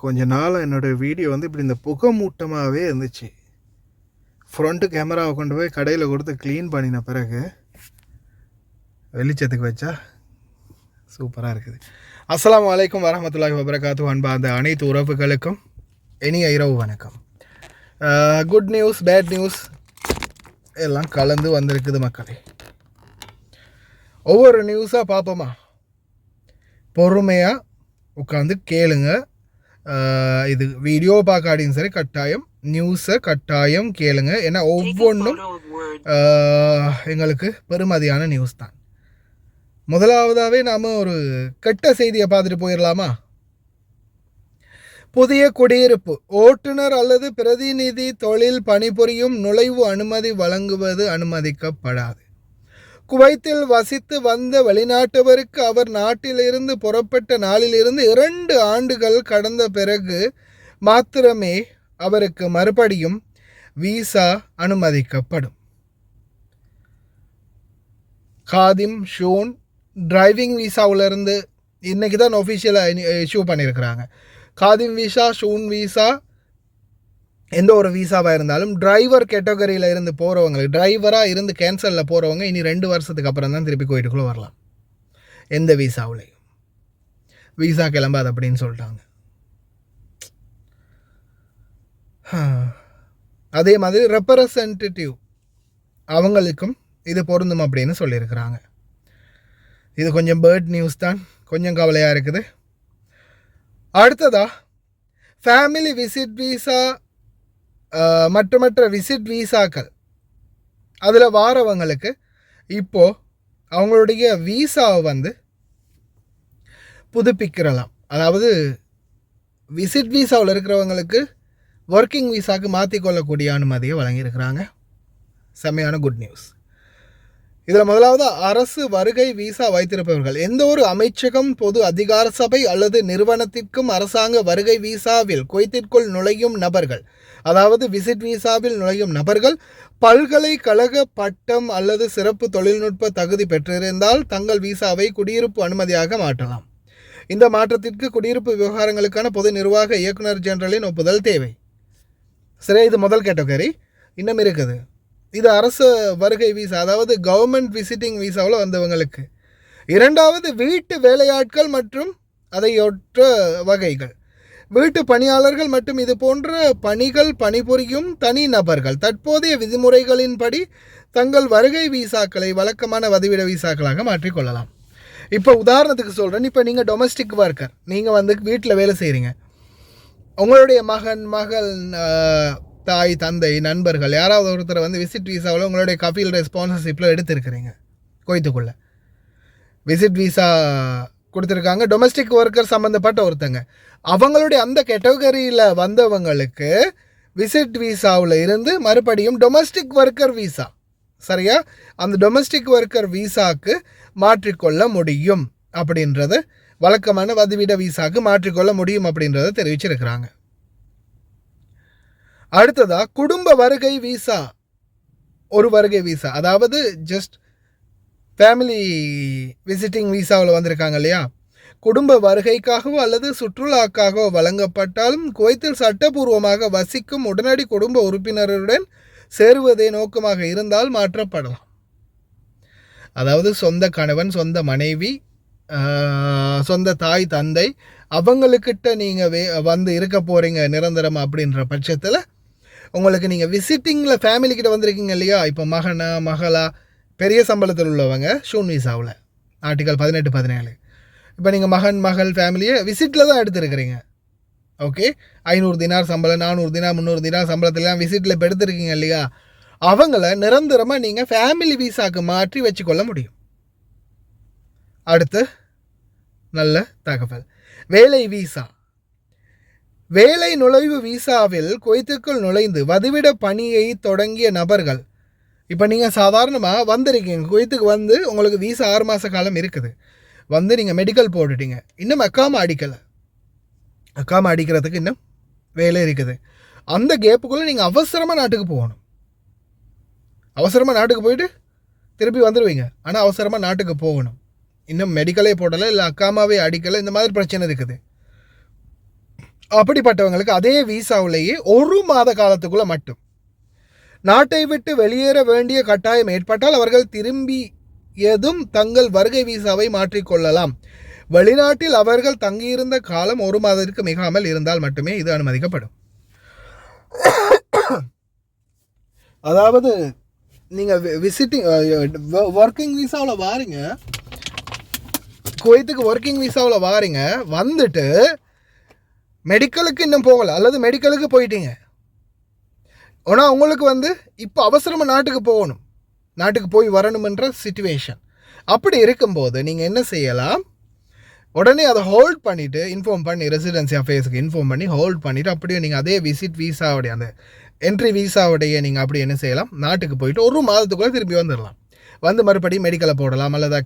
கொஞ்ச நாள் என்னோடய வீடியோ வந்து இப்படி இந்த புகை மூட்டமாகவே இருந்துச்சு. ஃப்ரண்ட்டு கேமராவை கொண்டு போய் கடையில் கொடுத்து க்ளீன் பண்ணின பிறகு வெளிச்சத்துக்கு வச்சா சூப்பராக இருக்குது. அஸ்ஸலாமு அலைக்கும் வரஹ்மத்துல்லாஹி வபரகாத்துஹு. அன்பார்ந்த அனைத்து உறவுகளுக்கும் இனிய இரவு வணக்கம். குட் நியூஸ், பேட் நியூஸ் எல்லாம் கலந்து வந்திருக்குது மக்களே. ஒவ்வொரு நியூஸாக பார்ப்போமா? பொறுமையாக உட்காந்து கேளுங்க. இது வீடியோ பார்க்காடியும் சரி, கட்டாயம் நியூஸை கட்டாயம் கேளுங்க. ஏன்னா ஒவ்வொன்றும் எங்களுக்கு பெருமதியான நியூஸ் தான். முதலாவதாகவே நாம் ஒரு கெட்ட செய்தியை பார்த்துட்டு போயிடலாமா? புதிய குடியிருப்பு ஓட்டுநர் அல்லது பிரதிநிதி தொழில் பணிபுரியும் நுழைவு அனுமதி வழங்குவது அனுமதிக்கப்படாது. குவைத்தில் வசித்து வந்த வெளிநாட்டவருக்கு அவர் நாட்டிலிருந்து புறப்பட்ட நாளிலிருந்து 2 ஆண்டுகள் கடந்த பிறகு மாத்திரமே அவருக்கு மறுபடியும் விசா அனுமதிக்கப்படும். காதிம் ஷூன் டிரைவிங் விசாவிலிருந்து இன்றைக்கி தான் ஒஃபிஷியலாக இஷ்யூ பண்ணியிருக்கிறாங்க. காதிம் விசா, ஷூன் விசா, எந்த ஒரு விசாவாக இருந்தாலும் டிரைவர் கேட்டகரியில் இருந்து போகிறவங்களுக்கு, டிரைவராக இருந்து கேன்சலில் போகிறவங்க இனி 2 வருஷத்துக்கு அப்புறம் தான் திருப்பி கோயிட்டுக்குள்ளே வரலாம். எந்த விசாவிலையும் விசா கிளம்பாது அப்படின்னு சொல்லிட்டாங்க. அதே மாதிரி ரெப்ரசன்டேட்டிவ் அவங்களுக்கும் இது பொருந்தும் அப்படின்னு சொல்லியிருக்கிறாங்க. இது கொஞ்சம் பேர்ட் நியூஸ் தான், கொஞ்சம் கவலையாக இருக்குது. அடுத்ததா ஃபேமிலி விசிட் விசா மற்ற விசிட் விசாக்கள் அதில் வாரவங்களுக்கு இப்போது அவங்களுடைய விசாவை வந்து புதுப்பிக்கிறலாம். அதாவது விசிட் விசாவில் இருக்கிறவங்களுக்கு ஒர்க்கிங் விசாவுக்கு மாற்றிக்கொள்ளக்கூடிய அனுமதியை வழங்கியிருக்கிறாங்க. செம்மையான குட் நியூஸ். இதில் முதலாவது அரசு வருகை விசா வைத்திருப்பவர்கள், எந்த ஒரு அமைச்சகம், பொது அதிகார சபை அல்லது நிறுவனத்திற்கும் அரசாங்க வருகை விசாவில் குவைத்திற்குள் நுழையும் நபர்கள், அதாவது விசிட் விசாவில் நுழையும் நபர்கள் பல்கலைக்கழக பட்டம் அல்லது சிறப்பு தொழில்நுட்ப தகுதி பெற்றிருந்தால் தங்கள் விசாவை குடியிருப்பு அனுமதியாக மாற்றலாம். இந்த மாற்றத்திற்கு குடியிருப்பு விவகாரங்களுக்கான பொது நிர்வாக இயக்குனர் ஜெனரலின் ஒப்புதல் தேவை. சரி, இது முதல் கேட்டகரி. இன்னும் இருக்குது. இது அரசு வருகை விசா, அதாவது கவர்மெண்ட் விசிட்டிங் விசாவில் வந்தவங்களுக்கு. இரண்டாவது வீட்டு வேலையாட்கள் மற்றும் அதையொற்ற வகைகள், வீட்டு பணியாளர்கள் மற்றும் இது போன்ற பணிகள் பணிபுரியும் தனி நபர்கள் தற்போதைய விதிமுறைகளின்படி தங்கள் வருகை விசாக்களை வழக்கமான வதிவிட விசாக்களாக மாற்றிக்கொள்ளலாம். இப்போ உதாரணத்துக்கு சொல்கிறேன். இப்போ நீங்கள் டொமஸ்டிக் ஒர்க்கர், நீங்கள் வந்து வீட்டில் வேலை செய்கிறீங்க. உங்களுடைய மகன், மகள், தாய், தந்தை, நண்பர்கள் யாராவது ஒருத்தரை வந்து விசிட் விசாவில் உங்களுடைய கஃபீல் ரெஸ்பான்சிபிளில் எடுத்துருக்கிறீங்க. கோயத்துக்குள்ளே விசிட் விசா கொடுத்துருக்காங்க. டொமஸ்டிக் ஒர்க்கர் சம்மந்தப்பட்ட ஒருத்தங்க, அவங்களுடைய அந்த கேட்டகரியில் வந்தவங்களுக்கு விசிட் விசாவில் இருந்து மறுபடியும் டொமஸ்டிக் ஒர்க்கர் விசா, சரியா, அந்த டொமஸ்டிக் ஒர்க்கர் விசாவுக்கு மாற்றிக்கொள்ள முடியும் அப்படின்றது, வழக்கமான வதிவிட விசாவுக்கு மாற்றிக்கொள்ள முடியும் அப்படின்றத தெரிவிச்சிருக்கிறாங்க. அடுத்ததாக குடும்ப வருகை விசா, ஒரு வருகை விசா, அதாவது ஜஸ்ட் ஃபேமிலி விசிட்டிங் விசாவில் வந்திருக்காங்க இல்லையா, குடும்ப வருகைக்காகவோ அல்லது சுற்றுலாக்காகவோ வழங்கப்பட்டாலும் குவைத்தில் சட்டபூர்வமாக வசிக்கும் உடனடி குடும்ப உறுப்பினருடன் சேருவதே நோக்கமாக இருந்தால் மாற்றப்படலாம். அதாவது சொந்த கணவன், சொந்த மனைவி, சொந்த தாய், தந்தை, அவங்களுக்கிட்ட நீங்கள் வந்து இருக்க போகிறீங்க நிரந்தரமாக அப்படின்ற பட்சத்தில் உங்களுக்கு நீங்கள் விசிட்டிங்கில் ஃபேமிலிக்கிட்ட வந்திருக்கீங்க இல்லையா, இப்போ மகனா மகளா பெரிய சம்பளத்தில் உள்ளவங்க ஷூன் விசாவில் ஆர்டிகல் 18, 17, இப்போ நீங்கள் மகன் மகள் ஃபேமிலியை விசிட்டில் தான் எடுத்துருக்கிறீங்க. ஓகே, 500 தினார் சம்பளம், 400 தினார், 300 தினார் சம்பளத்திலாம் விசிட்டில் இப்போ எடுத்துருக்கீங்க இல்லையா, அவங்கள நிரந்தரமாக நீங்கள் ஃபேமிலி விசாவுக்கு மாற்றி வச்சுக்கொள்ள முடியும். அடுத்து நல்ல தகவல், வேலை விசா. வேலை நுழைவு விசாவில் குவைத்துக்குள் நுழைந்து வதிவிட பணியை தொடங்கிய நபர்கள், இப்போ நீங்கள் சாதாரணமாக வந்திருக்கீங்க குவைத்துக்கு, வந்து உங்களுக்கு விசா 6 மாத காலம் இருக்குது, வந்து நீங்கள் மெடிக்கல் போட்டுட்டீங்க, இன்னும் அக்காம அடிக்கிறதுக்கு இன்னும் வேலை இருக்குது. அந்த கேப்புக்குள்ளே நீங்கள் அவசரமாக நாட்டுக்கு போகணும். அவசரமாக நாட்டுக்கு போயிட்டு திருப்பி வந்துடுவீங்க, ஆனால் அவசரமாக நாட்டுக்கு போகணும். இன்னும் மெடிக்கலே போடலை, இல்லை அக்காமாவே அடிக்கலை, இந்த மாதிரி பிரச்சனை இருக்குது. அப்படிப்பட்டவங்களுக்கு அதே விசாவிலேயே ஒரு மாத காலத்துக்குள்ளே மட்டும் நாட்டை விட்டு வெளியேற வேண்டிய கட்டாயம் ஏற்பட்டால் அவர்கள் திரும்பியதும் தங்கள் வருகை விசாவை மாற்றிக்கொள்ளலாம். வெளிநாட்டில் அவர்கள் தங்கியிருந்த காலம் ஒரு மாதத்திற்கு மிகாமல் இருந்தால் மட்டுமே இது அனுமதிக்கப்படும். அதாவது நீங்கள் விசிட்டிங் ஒர்க்கிங் விசாவில் வாரீங்க, குவைத்துக்கு ஒர்க்கிங் விசாவில் வாரீங்க, வந்துட்டு மெடிக்கலுக்கு இன்னும் போகலை அல்லது மெடிக்கலுக்கு போயிட்டீங்க, ஆனால் உங்களுக்கு இப்போ அவசரமாக நாட்டுக்கு போகணும், நாட்டுக்கு போய் வரணுமென்ற சிச்சுவேஷன். அப்படி இருக்கும்போது நீங்கள் என்ன செய்யலாம், உடனே அதை ஹோல்ட் பண்ணிவிட்டு இன்ஃபார்ம் பண்ணி ரெசிடென்சி அஃபேர்ஸுக்கு இன்ஃபார்ம் பண்ணி ஹோல்ட் பண்ணிவிட்டு அப்படியே நீங்கள் அதே விசிட் வீசாவுடைய அந்த என்ட்ரி வீசாவுடைய நீங்கள் அப்படி என்ன செய்யலாம், நாட்டுக்கு போயிட்டு ஒரு மாதத்துக்குள்ளே திரும்பி வந்துடலாம். வந்து மறுபடியும் மெடிக்கலை போடலாம், அல்லது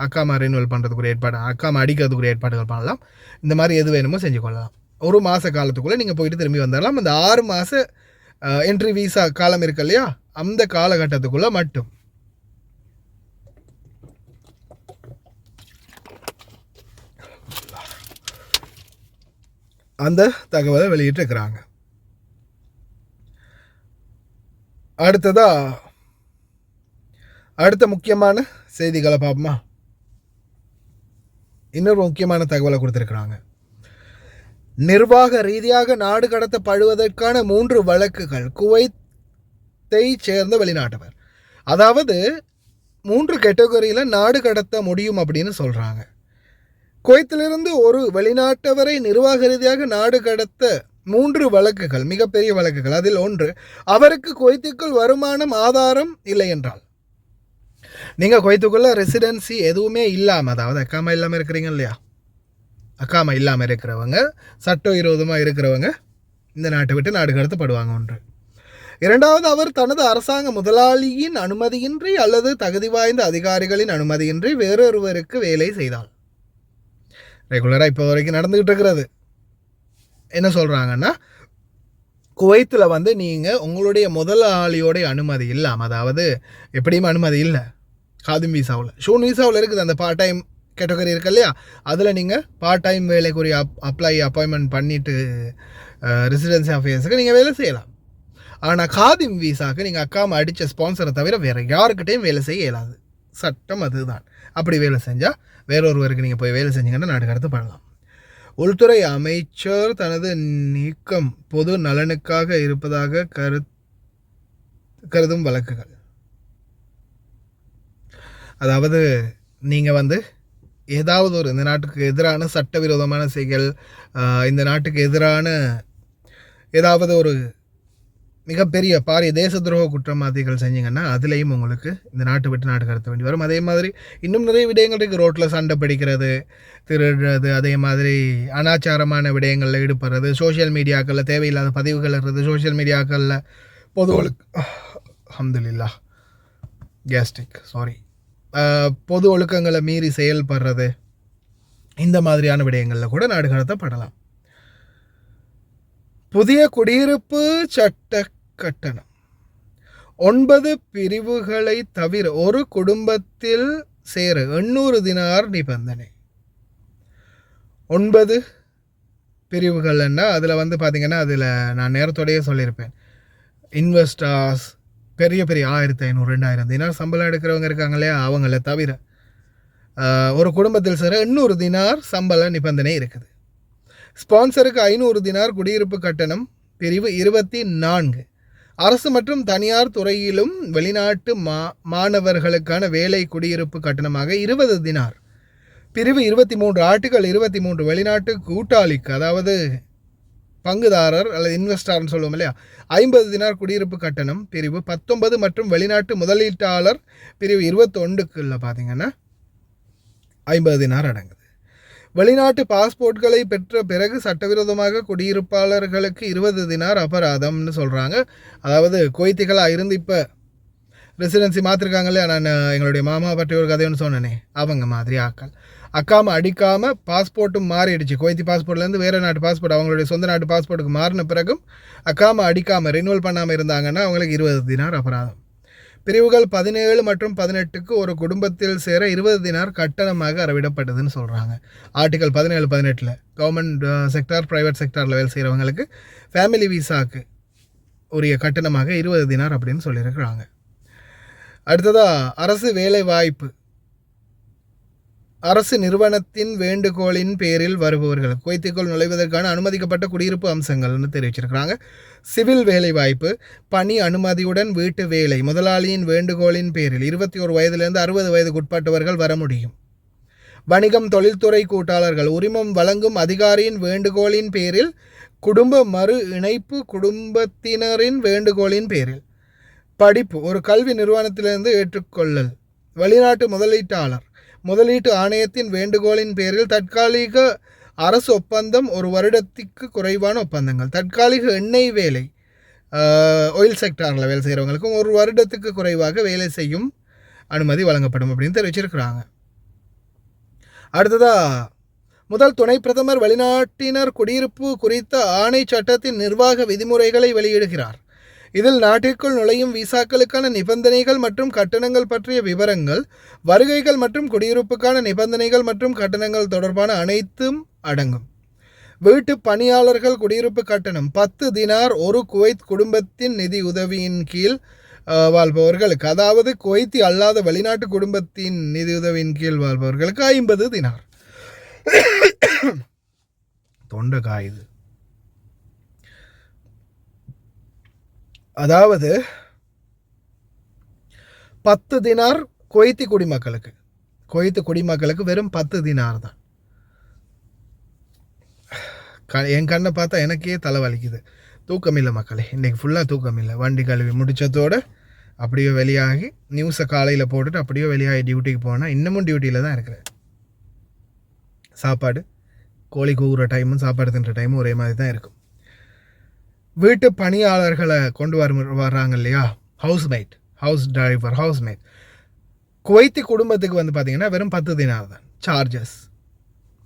அக்காமா ரினுவல் பண்ணுறதுக்குரிய ஏற்பாடு, அக்காமா அடிக்கிறதுக்குரிய ஏற்பாடுகள் பண்ணலாம். இந்த மாதிரி எது வேணுமோ செஞ்சு கொள்ளலாம். ஒரு மாத காலத்துக்குள்ளே நீங்கள் போயிட்டு திரும்பி வந்துடலாம். அந்த 6 மாத என்ட்ரி வீசா காலம் இருக்கு இல்லையா, அந்த காலகட்டத்துக்குள்ளே மட்டும். அந்த தகவலை வெளியிட்டிருக்கிறாங்க. அடுத்த முக்கியமான செய்திகளை பார்ப்போமா. இன்னொரு முக்கியமான தகவலை கொடுத்துருக்குறாங்க. நிர்வாக ரீதியாக நாடு கடத்தப்படுவதற்கான 3 வழக்குகள் குவைத்தை சேர்ந்த வெளிநாட்டவர். அதாவது 3 கேட்டகரியில் நாடு கடத்த முடியும் அப்படின்னு சொல்கிறாங்க. குவைத்திலிருந்து ஒரு வெளிநாட்டவரை நிர்வாக ரீதியாக நாடு கடத்த 3 வழக்குகள், மிகப்பெரிய வழக்குகள். அதில் ஒன்று, அவருக்கு குவைத்துக்குள் வருமானம் ஆதாரம் இல்லை என்றால், நீங்கள் குவைத்துக்குள்ள ரெசிடென்சி எதுவுமே இல்லாமல், அதாவது அக்காமா இல்லாமல் இருக்கிறீங்க இல்லையா, அக்காமா இல்லாமல் இருக்கிறவங்க, சட்டவிரோதமாக இருக்கிறவங்க இந்த நாட்டை விட்டு நாடு கடத்தப்படுவாங்க. ஒன்று. இரண்டாவது, அவர் தனது அரசாங்க முதலாளியின் அனுமதியின்றி அல்லது தகுதி வாய்ந்த அதிகாரிகளின் அனுமதியின்றி வேறொருவருக்கு வேலை செய்தால். ரெகுலராக இப்போ வரைக்கும் நடந்துக்கிட்டு இருக்கிறது. என்ன சொல்கிறாங்கன்னா, குவைத்தில் நீங்கள் உங்களுடைய முதலாளியோடைய அனுமதி இல்லாமல், அதாவது எப்படியும் அனுமதி இல்லை, காதிம் வீசாவில், ஷூன் வீசாவில் இருக்குது அந்த பார்ட் டைம் கேட்டகரி இருக்கு இல்லையா, அதில் நீங்கள் பார்ட் டைம் வேலைக்குரிய அப்பாயின்மெண்ட் பண்ணிவிட்டு ரெசிடென்சி அஃபேர்ஸுக்கு நீங்கள் வேலை செய்யலாம். ஆனால் காதிம் வீசாவுக்கு நீங்கள் அக்காம அடித்த ஸ்பான்சரை தவிர வேறு யாருக்கிட்டையும் வேலை செய்ய இயலாது. சட்டம் அதுதான். அப்படி வேலை செஞ்சால் வேறொருவருக்கு நீங்கள் போய் வேலை செஞ்சீங்கன்னா நாடு கடத்தப்படலாம். உள்துறை அமைச்சர் தனது நீக்கம் பொது நலனுக்காக இருப்பதாக கருதும் வழக்குகள். அதாவது நீங்கள் ஏதாவது ஒரு இந்த நாட்டுக்கு எதிரான சட்டவிரோதமான செயல், இந்த நாட்டுக்கு எதிரான ஏதாவது ஒரு மிகப்பெரிய பாரிய தேச துரோக குற்றவாளிகள் செஞ்சீங்கன்னா அதுலேயும் உங்களுக்கு இந்த நாட்டை விட்டு நாடு கடத்த வேண்டி வரும். அதே மாதிரி இன்னும் நிறைய விடயங்கள் இருக்குது. ரோட்டில் சண்டை பிடிக்கிறது, திருடுறது, அதே மாதிரி அனாச்சாரமான விடயங்களில் ஈடுபடுறது, சோஷியல் மீடியாக்களில் தேவையில்லாத பதிவுகள் இருக்கிறது, சோஷியல் மீடியாக்களில் அல்ஹம்துலில்லாஹ் பொது ஒழுக்கங்களை மீறி செயல்படுறது, இந்த மாதிரியான விடயங்களில் கூட நாடு கடத்தப்படலாம். புதிய குடியிருப்பு சட்ட கட்டணம் 9 பிரிவுகளை தவிர ஒரு குடும்பத்தில் சேர 800 தினார் நிபந்தனை. 9 பிரிவுகள்னா அதில் பார்த்தீங்கன்னா, அதில் நான் நேரத்தோடையே சொல்லியிருப்பேன், இன்வெஸ்டர்ஸ் பெரிய 1500 2000 தினார் சம்பளம் எடுக்கிறவங்க இருக்காங்க இல்லையா, அவங்கள தவிர ஒரு குடும்பத்தில் சேர 800 தினார் சம்பள நிபந்தனை இருக்குது. ஸ்பான்சருக்கு 500 தினார் குடியிருப்பு கட்டணம். பிரிவு 24 அரசு மற்றும் தனியார் துறையிலும் வெளிநாட்டு மாணவர்களுக்கான வேலை குடியிருப்பு கட்டணமாக 20 தினார். பிரிவு 23 ஆர்டிகல் 23 வெளிநாட்டு கூட்டாளிக்கு, அதாவது பங்குதாரர் அல்லது இன்வெஸ்டர்னு சொல்லுவோம் இல்லையா, 50 தினார் குடியிருப்பு கட்டணம். பிரிவு 19 மற்றும் வெளிநாட்டு முதலீட்டாளர் பிரிவு 21க்குள்ள பார்த்தீங்கன்னா 50 தினார் அடங்குது. வெளிநாட்டு பாஸ்போர்ட்களை பெற்ற பிறகு சட்டவிரோதமாக குடியிருப்பாளர்களுக்கு 20 தினார் அபராதம்னு சொல்கிறாங்க. அதாவது குவைத்திகளாக இருந்து இப்போ ரெசிடென்சி மாற்றிருக்காங்களே, நான் எங்களுடைய மாமா பற்றி ஒரு கதைன்னு சொன்னேனே, அவங்க மாதிரி ஆக்கள் அக்காமல் அடிக்காமல் பாஸ்போர்ட்டும் மாறிடுச்சு. குவைத்தி பாஸ்போர்ட்லேருந்து வேறு நாட்டு பாஸ்போர்ட், அவங்களுடைய சொந்த நாட்டு பாஸ்போர்ட்டுக்கு மாறின பிறகும் அக்காமல் அடிக்காமல் ரினுவல் பண்ணாமல் இருந்தாங்கன்னா அவங்களுக்கு 20 தினார் அபராதம். பிரிவுகள் 17 மற்றும் 18க்கு ஒரு குடும்பத்தில் சேர 20 தினார் கட்டணமாக அறவிடப்பட்டதுன்னு சொல்கிறாங்க. ஆர்டிகல் 17-18 கவர்மெண்ட் செக்டார் ப்ரைவேட் செக்டாரில் வேலை செய்கிறவங்களுக்கு ஃபேமிலி விசாவுக்கு உரிய கட்டணமாக 20 தினார் அப்படின்னு சொல்லியிருக்கிறாங்க. அடுத்ததாக அரசு வேலை வாய்ப்பு. அரசு நிறுவனத்தின் வேண்டுகோளின் பேரில் வருபவர்கள் குவைத்திற்குள் நுழைவதற்கான அனுமதிக்கப்பட்ட குடியிருப்பு அம்சங்கள்னு தெரிவிச்சிருக்கிறாங்க. சிவில் வேலை வாய்ப்பு, பணி அனுமதியுடன் வீட்டு வேலை, முதலாளியின் வேண்டுகோளின் பேரில் 21 வயதிலிருந்து 60 வயதுக்குட்பட்டவர்கள் வர முடியும். வணிகம், தொழில்துறை கூட்டாளர்கள் உரிமம் வழங்கும் அதிகாரியின் வேண்டுகோளின் பேரில், குடும்ப மறு இணைப்பு குடும்பத்தினரின் வேண்டுகோளின் பேரில். படிப்பு, ஒரு கல்வி நிறுவனத்திலிருந்து ஏற்றுக்கொள்ளல். வெளிநாட்டு முதலீட்டாளர் முதலீட்டு ஆணையத்தின் வேண்டுகோளின் பேரில் தற்காலிக அரசு ஒப்பந்தம், ஒரு வருடத்திற்கு குறைவான ஒப்பந்தங்கள். தற்காலிக எண்ணெய் வேலை, ஆயில் செக்டாரில் வேலை செய்கிறவங்களுக்கும் ஒரு வருடத்துக்கு குறைவாக வேலை செய்யும் அனுமதி வழங்கப்படும் அப்படின்னு தெரிவிச்சிருக்கிறாங்க. அடுத்ததாக முதல் துணை பிரதமர் வெளிநாட்டினர் குடியிருப்பு குறித்த ஆணை சட்டத்தின் நிர்வாக விதிமுறைகளை வெளியிடுகிறார். இதில் நாட்டிற்குள் நுழையும் விசாக்களுக்கான நிபந்தனைகள் மற்றும் கட்டணங்கள் பற்றிய விவரங்கள், வருகைகள் மற்றும் குடியிருப்புக்கான நிபந்தனைகள் மற்றும் கட்டணங்கள் தொடர்பான அனைத்தும் அடங்கும். வீட்டு பணியாளர்கள் குடியிருப்பு கட்டணம் 10 தினார் ஒரு குவைத் குடும்பத்தின் நிதி உதவியின் கீழ் வாழ்பவர்களுக்கு, அதாவது குவைத்தி அல்லாத வெளிநாட்டு குடும்பத்தின் நிதி உதவியின் கீழ் வாழ்பவர்களுக்கு 50 தினார். தொண்டை காயுது. அதாவது 10 தினார் குவைத்தி குடிமக்களுக்கு வெறும் 10 தினார் தான். என் கண்ணை பார்த்தா எனக்கே தலைவலிக்குது. தூக்கம் இல்லை மக்களே, இன்றைக்கி ஃபுல்லாக தூக்கம் இல்லை. வண்டி கழுவி முடித்ததோடு அப்படியே வெளியாகி நியூஸை காலையில் போட்டுட்டு அப்படியே வெளியாகி டியூட்டிக்கு போனால் இன்னமும் டியூட்டியில் தான் இருக்கிறேன். சாப்பாடு, கோழி கூவுற டைமும் சாப்பாடு தின்ற டைமும் ஒரே மாதிரி தான் இருக்கும். வீட்டு பணியாளர்களை கொண்டு வர்றாங்க இல்லையா, ஹவுஸ் டிரைவர், ஹவுஸ்மேட். குவைத்தி குடும்பத்துக்கு வந்து பார்த்திங்கன்னா வெறும் 10 தினார் தான் சார்ஜஸ்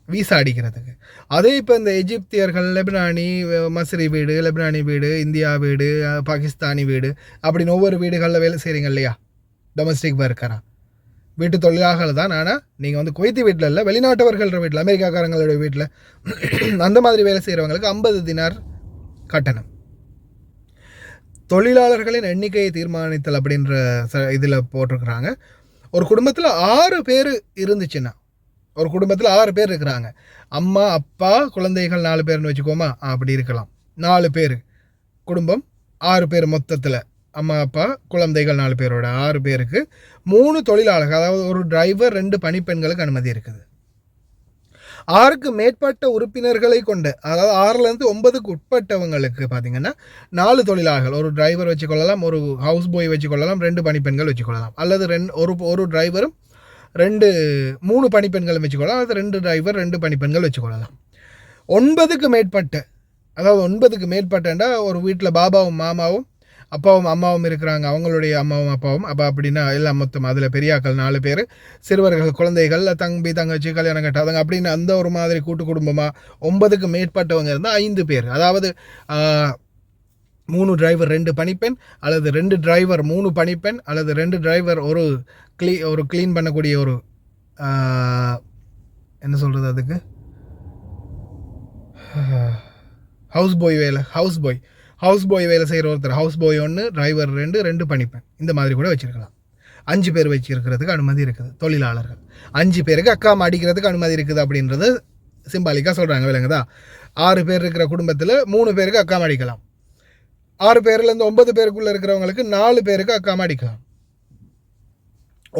வீசா அடிக்கிறதுக்கு. அதே இப்போ இந்த எஜிப்தியர்கள், லெபனானி, மஸ்ரி வீடு, லெபனானி வீடு, இந்தியா வீடு, பாகிஸ்தானி வீடு அப்படின்னு ஒவ்வொரு வீடுகளில் வேலை செய்கிறீங்க இல்லையா, டொமஸ்டிக் ஒர்க்கராக வீட்டு தொழிலாளர்கள் தான். ஆனால் நீங்கள் வந்து குவைத்தி வீட்டில் இல்லை, வெளிநாட்டவர்கள வீட்டில், அமெரிக்காக்காரங்களோட வீட்டில் அந்த மாதிரி வேலை செய்கிறவங்களுக்கு 50 தினார் கட்டணம். தொழிலாளர்களின் எண்ணிக்கையை தீர்மானித்தல் அப்படின்ற இதில் போட்டிருக்கிறாங்க. ஒரு குடும்பத்தில் 6 பேர் இருந்துச்சுன்னா, ஒரு குடும்பத்தில் 6 பேர் இருக்கிறாங்க, அம்மா அப்பா குழந்தைகள் 4 பேர்னு வச்சுக்கோமா, அப்படி இருக்கலாம். 4 பேர் குடும்பம், 6 பேர் மொத்தத்தில், அம்மா அப்பா குழந்தைகள் 4 பேரோட 6 பேருக்கு 3 தொழிலாளர்கள், அதாவது ஒரு டிரைவர் 2 பணிப்பெண்களுக்கு அனுமதி இருக்குது. 6க்கு மேற்பட்ட உறுப்பினர்களை கொண்ட, அதாவது 6லேருந்து 9க்கு உட்பட்டவங்களுக்கு பார்த்திங்கன்னா 4 தொழிலாளர்கள், ஒரு டிரைவர் வச்சுக்கொள்ளலாம், ஒரு ஹவுஸ் பாய் வச்சுக்கொள்ளலாம், 2 பணிப்பெண்கள் வச்சுக்கொள்ளலாம், அல்லது ஒரு டிரைவரும் 3 பணிப்பெண்களும் வச்சுக்கொள்ளலாம், அல்லது 2 டிரைவர் 2 பணிப்பெண்கள் வச்சுக்கொள்ளலாம். 9க்கு மேற்பட்ட, அதாவது 9க்கு மேற்பட்டா ஒரு வீட்டில் பாபாவும் மாமாவும் அப்பாவும் அம்மாவும் இருக்கிறாங்க, அவங்களுடைய அம்மாவும் அப்பாவும், அப்போ அப்படின்னா எல்லாம் மொத்தம் அதில் பெரியாக்கள் 4 பேர், சிறுவர்கள் குழந்தைகள் தம்பி தங்கச்சி கல்யாணம் கட்டாதவங்க அப்படின்னு அந்த ஒரு மாதிரி கூட்டு குடும்பமாக 9க்கு மேற்பட்டவங்க இருந்தால் 5 பேர், அதாவது 3 டிரைவர் 2 பணிப்பெண், அல்லது 2 டிரைவர் 3 பணிப்பெண், அல்லது 2 டிரைவர் ஒரு க்ளீன் பண்ணக்கூடிய ஒரு என்ன சொல்கிறது அதுக்கு, ஹவுஸ் பாய் வேலை செய்கிற ஒருத்தர், ஹவுஸ் பாய் 1, டிரைவர் 2 பணிப்பெண், இந்த மாதிரி கூட வச்சுருக்கலாம். 5 பேர் வச்சுருக்கிறதுக்கு அனுமதி இருக்குது. தொழிலாளர்கள் 5 பேருக்கு அக்காம அடிக்கிறதுக்கு அனுமதி இருக்குது அப்படின்றது சிம்பாலிக்காக சொல்கிறாங்க, விளங்குதா? 6 பேர் இருக்கிற குடும்பத்தில் 3 பேருக்கு அக்காம அடிக்கலாம். 6 பேர்லேருந்து 9 பேருக்குள்ளே இருக்கிறவங்களுக்கு 4 பேருக்கு அக்காம அடிக்கலாம்.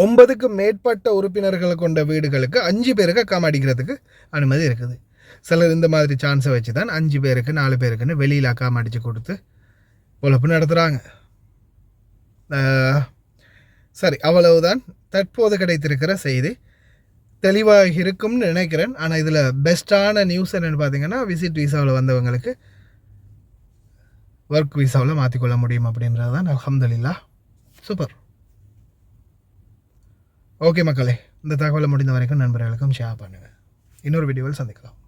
9க்கு மேற்பட்ட உறுப்பினர்களை கொண்ட வீடுகளுக்கு 5 பேருக்கு அக்காம அடிக்கிறதுக்கு அனுமதி இருக்குது. சிலர் இந்த மாதிரி சான்ஸை வச்சு தான் 5 பேருக்கு 4 பேருக்குன்னு வெளியில் அக்காம அடித்து கொடுத்து பொழப்பு நடத்துகிறாங்க. சரி, அவ்வளவுதான் தற்போது கிடைத்திருக்கிற செய்தி. தெளிவாக இருக்கும்னு நினைக்கிறேன். ஆனால் இதில் பெஸ்ட்டான நியூஸ் என்னென்னு பார்த்தீங்கன்னா, விசிட் விசாவில் வந்தவங்களுக்கு ஒர்க் விசாவில் மாற்றிக்கொள்ள முடியும் அப்படின்றது தான். அல்ஹம்துலில்லாஹ், சூப்பர். ஓகே மக்களே, இந்த தகவலை முடிந்த வரைக்கும் நண்பர்களுக்கும் ஷேர் பண்ணுங்கள். இன்னொரு வீடியோவில் சந்திக்கலாம்.